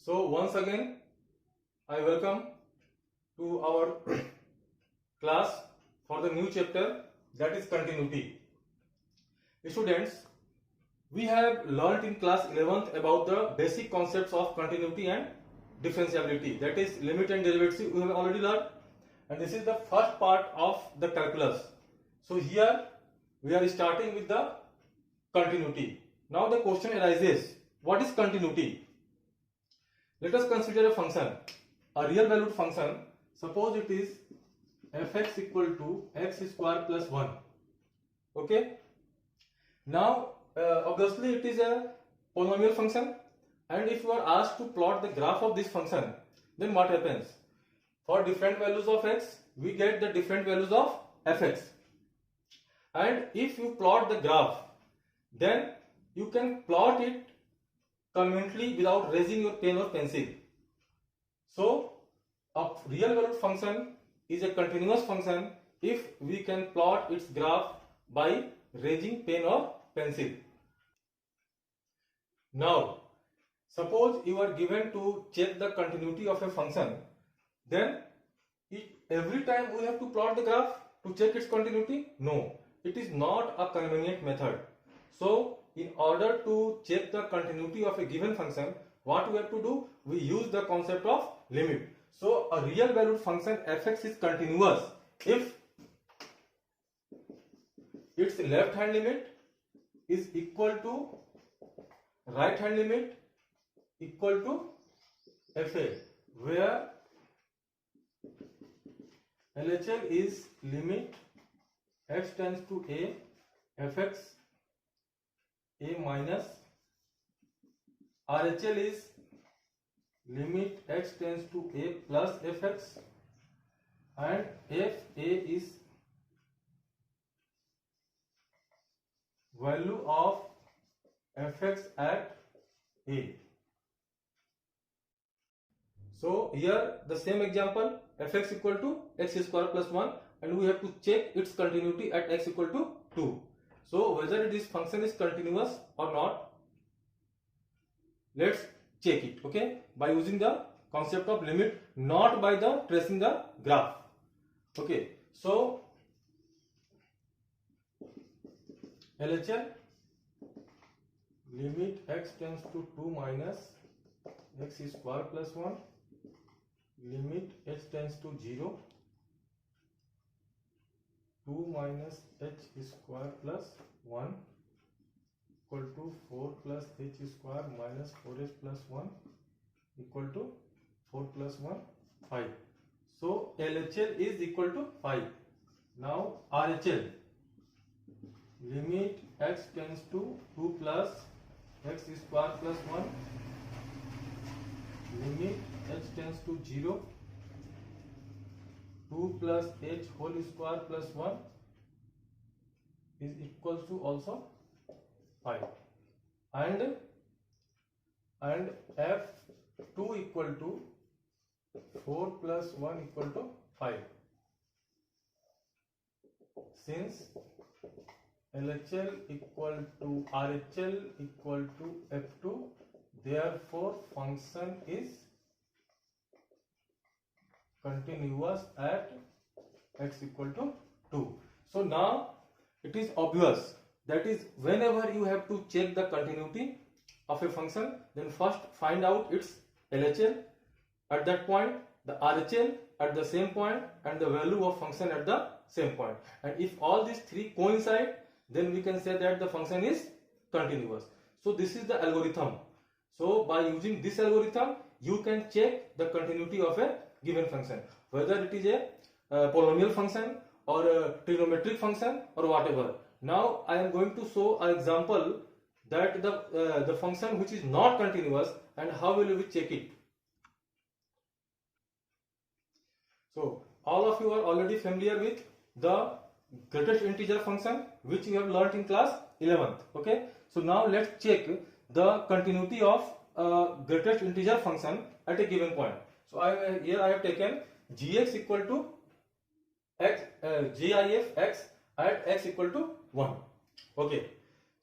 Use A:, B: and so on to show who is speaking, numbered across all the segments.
A: So once again, I welcome to our class for the new chapter, that is continuity. Students, we have learnt in class 11th about the basic concepts of continuity and differentiability, that is limit and derivative we have already learned, and this is the first part of the calculus. So here we are starting with the continuity. Now the question arises, what is continuity? Let us consider a function, a real valued function. Suppose it is fx equal to x square plus 1. Okay. Now obviously it is a polynomial function, and if you are asked to plot the graph of this function, then what happens? For different values of x, we get the different values of fx. And if you plot the graph, then you can plot it conveniently without raising your pen or pencil. So a real valued function is a continuous function if we can plot its graph by raising pen or pencil. Now suppose you are given to check the continuity of a function, then every time we have to plot the graph to check its continuity? No, it is not a convenient method. So in order to check the continuity of a given function, what we have to do? We use the concept of limit. So a real valued function fx is continuous if its left hand limit is equal to right hand limit equal to fa, where LHL is limit x tends to a fx a minus, RHL is limit x tends to a plus fx, and fa is value of fx at a. So here the same example, fx equal to x square plus 1, and we have to check its continuity at x equal to 2. So whether this function is continuous or not, let's check it, okay, by using the concept of limit, not by the tracing the graph. Okay, so LHL limit x tends to 2 minus x square plus 1, limit h tends to 0, 2 minus h square plus 1 equal to 4 plus h square minus 4h plus 1 equal to 4 plus 1, 5. So LHL is equal to 5. Now RHL limit x tends to 2 plus x square plus 1, limit h tends to 0, 2 plus h whole square plus 1 is equals to also 5, and f2 equal to 4 plus 1 equal to 5. Since LHL equal to RHL equal to f2, therefore function is continuous at x equal to 2. So now it is obvious, that is, whenever you have to check the continuity of a function, then first find out its LHL at that point, the RHL at the same point, and the value of function at the same point. And if all these three coincide, then we can say that the function is continuous. So this is the algorithm. So by using this algorithm, you can check the continuity of a given function, whether it is a polynomial function or a trigonometric function or whatever. Now I am going to show an example that the function which is not continuous, and how will we check it. So all of you are already familiar with the greatest integer function, which you have learnt in class 11th. Okay, so now let's check the continuity of greatest integer function at a given point. So here I have taken gx equal to x, gif x at x equal to 1. Okay,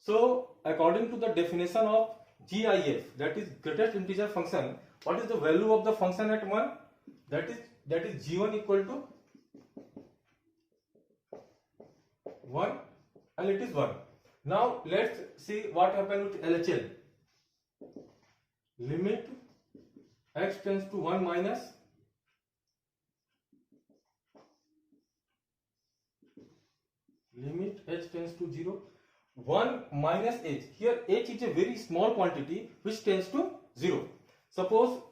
A: so according to the definition of GIF, that is greatest integer function, what is the value of the function at 1? That is G1 equal to 1, and it is 1. Now let's see what happened with LHL. Limit x tends to 1 minus limit h tends to 0, 1 minus h. Here h is a very small quantity which tends to 0. Suppose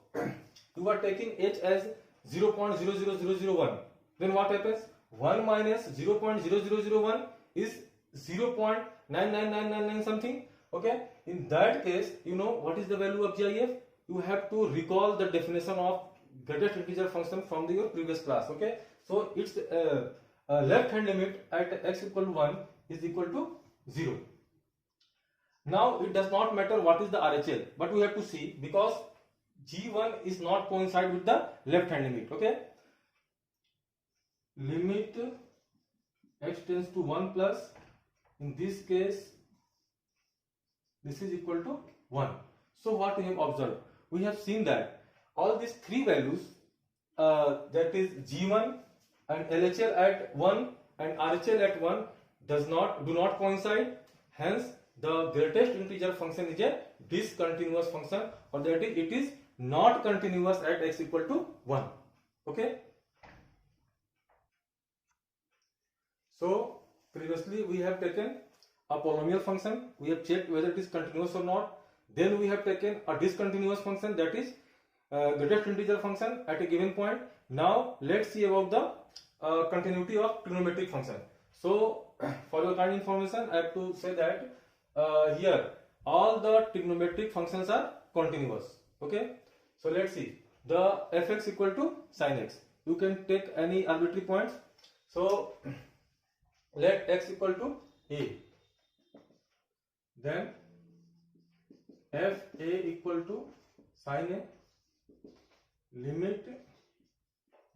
A: you are taking h as 0.00001, then what happens? 1 minus 0.0001 is 0.99999 something. Okay, in that case, you know what is the value of GIF? You have to recall the definition of greatest integer function from your previous class. Okay, so its left hand limit at x equal to 1 is equal to 0. Now it does not matter what is the RHL, but we have to see, because G1 is not coincide with the left hand limit. Okay, limit x tends to 1 plus, in this case this is equal to 1. So what we have observed? We have seen that all these three values, that is G1 and LHL at 1 and RHL at 1 do not coincide. Hence the greatest integer function is a discontinuous function, or that is it is not continuous at x equal to 1. Okay. So previously we have taken a polynomial function, we have checked whether it is continuous or not. Then we have taken a discontinuous function, that is greatest integer function at a given point. Now let's see about the continuity of trigonometric function. So for your kind information, I have to say that here all the trigonometric functions are continuous. Okay, so let's see the fx equal to sin x. You can take any arbitrary points. So let x equal to a, then f a equal to sin a, limit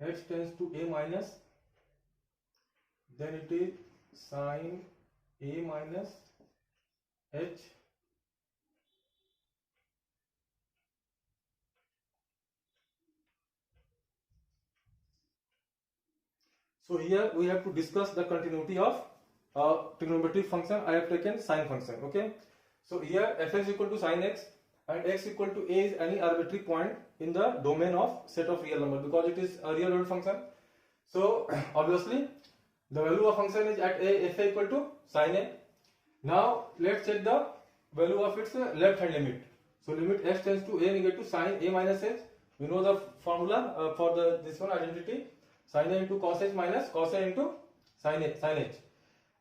A: h tends to a minus, then it is sin a minus h, so here we have to discuss the continuity of trigonometric function. I have taken sine function. Okay, so here fx equal to sin x and x equal to a is any arbitrary point in the domain of set of real number, because it is a real world function. So obviously the value of function is at a f equal to sin a. Now let's check the value of its left hand limit. So limit h tends to a negative sin a minus h. We know the formula for this one identity, sin a into cos h minus cos a into sin h.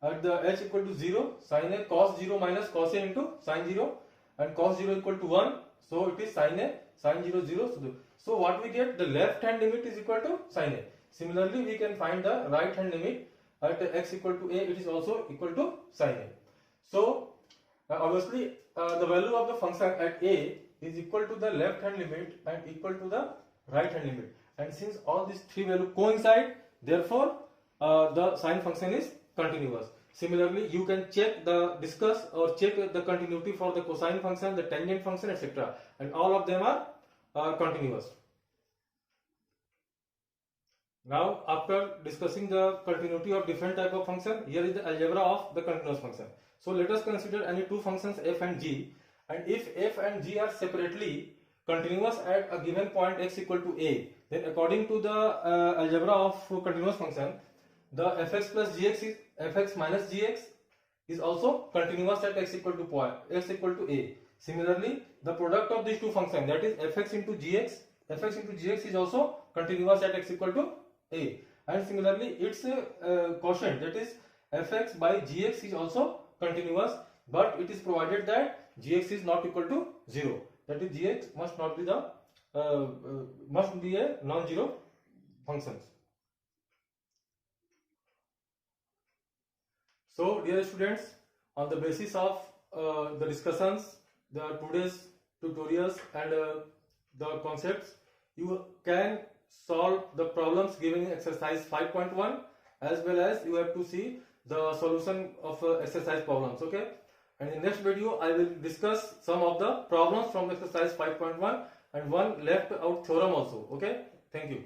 A: At the h equal to 0, sin a cos 0 minus cos a into sin 0, and cos 0 equal to 1, so it is sin a sin 0 0. So what we get, the left hand limit is equal to sin a. Similarly we can find the right hand limit at x equal to a, it is also equal to sin a. So obviously the value of the function at a is equal to the left hand limit and equal to the right hand limit, and since all these three values coincide, therefore the sine function is continuous. Similarly you can discuss or check the continuity for the cosine function, the tangent function, etc., and all of them are continuous. Now after discussing the continuity of different type of function, here is the algebra of the continuous function. So let us consider any two functions f and g, and if f and g are separately continuous at a given point x equal to a, then according to the algebra of continuous function, the fx plus gx is fx minus gx is also continuous at x equal to a. Similarly, the product of these two functions, that is fx into gx is also continuous at x equal to a, and similarly its quotient, that is fx by gx, is also continuous, but it is provided that gx is not equal to 0, that is gx must not be must be a non-zero function. So dear students, on the basis of the discussions, the today's tutorials and the concepts, you can solve the problems given in exercise 5.1, as well as you have to see the solution of exercise problems. Okay, and in next video I will discuss some of the problems from exercise 5.1 and one left out theorem also. Okay, thank you.